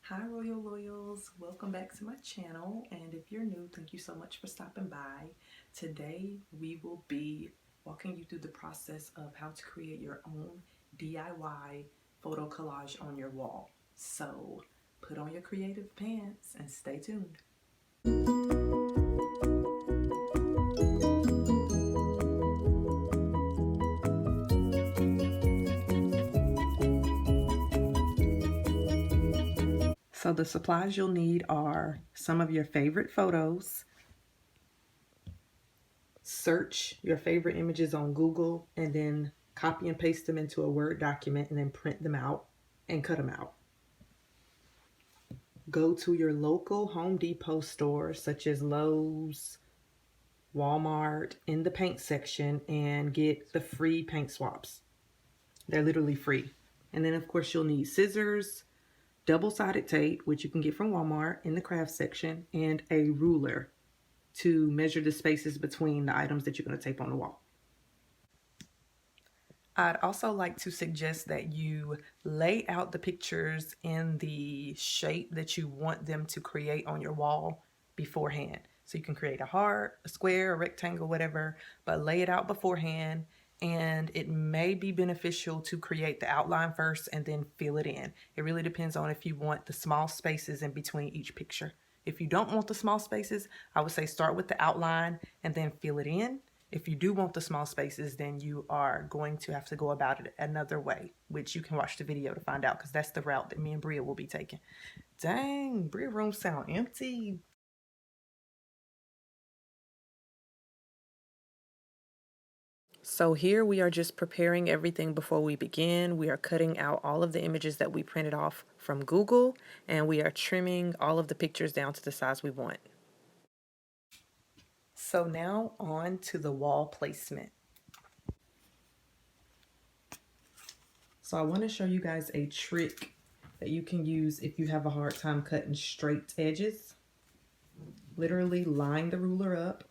Hi Royal Loyals, welcome back to my channel, and if you're new, thank you so much for stopping by. Today we will be walking you through the process of how to create your own DIY photo collage on your wall. So put on your creative pants and stay tuned. So the supplies you'll need are some of your favorite photos. Search your favorite images on Google and then copy and paste them into a Word document and then print them out and cut them out. Go to your local Home Depot store such as Lowe's, Walmart in the paint section and get the free paint swaps. They're literally free. And then of course you'll need scissors, double-sided tape, which you can get from Walmart in the craft section, and a ruler to measure the spaces between the items that you're going to tape on the wall. I'd also like to suggest that you lay out the pictures in the shape that you want them to create on your wall beforehand. So you can create a heart, a square, a rectangle, whatever, but lay it out beforehand. And it may be beneficial to create the outline first and then fill it in. It really depends on if you want the small spaces in between each picture. If you don't want the small spaces, I would say start with the outline and then fill it in. If you do want the small spaces, then you are going to have to go about it another way, which you can watch the video to find out, because that's the route that me and Bria will be taking. Dang, Bria room sound empty. So here we are just preparing everything before we begin. We are cutting out all of the images that we printed off from Google, and we are trimming all of the pictures down to the size we want. So now on to the wall placement. So I want to show you guys a trick that you can use if you have a hard time cutting straight edges. Literally line the ruler up.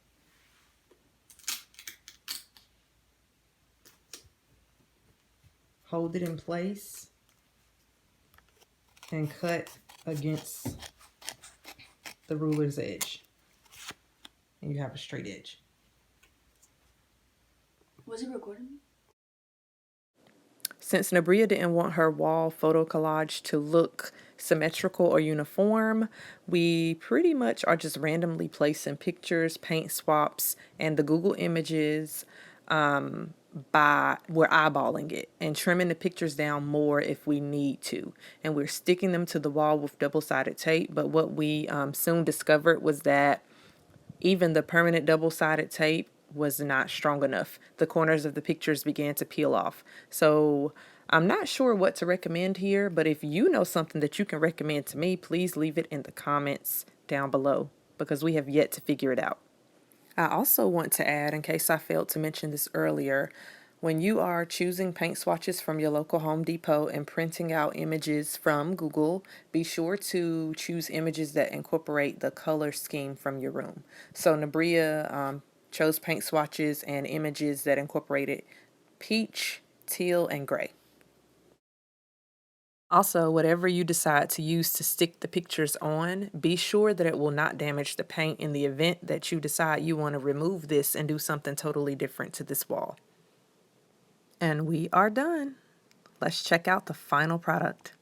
Hold it in place and cut against the ruler's edge. And you have a straight edge. Was it recording? Since Nabria didn't want her wall photo collage to look symmetrical or uniform, we pretty much are just randomly placing pictures, paint swaps, and the Google images we're eyeballing it and trimming the pictures down more if we need to. And we're sticking them to the wall with double-sided tape. But what we soon discovered was that even the permanent double-sided tape was not strong enough. The corners of the pictures began to peel off. So I'm not sure what to recommend here, but if you know something that you can recommend to me, please leave it in the comments down below, because we have yet to figure it out. I also want to add, in case I failed to mention this earlier, when you are choosing paint swatches from your local Home Depot and printing out images from Google, be sure to choose images that incorporate the color scheme from your room. So Nabria chose paint swatches and images that incorporated peach, teal, and gray. Also, whatever you decide to use to stick the pictures on, be sure that it will not damage the paint in the event that you decide you want to remove this and do something totally different to this wall. And we are done. Let's check out the final product.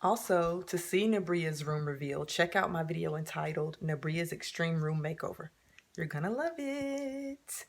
Also, to see Nabria's room reveal, check out my video entitled Nabria's Extreme Room Makeover. You're gonna love it.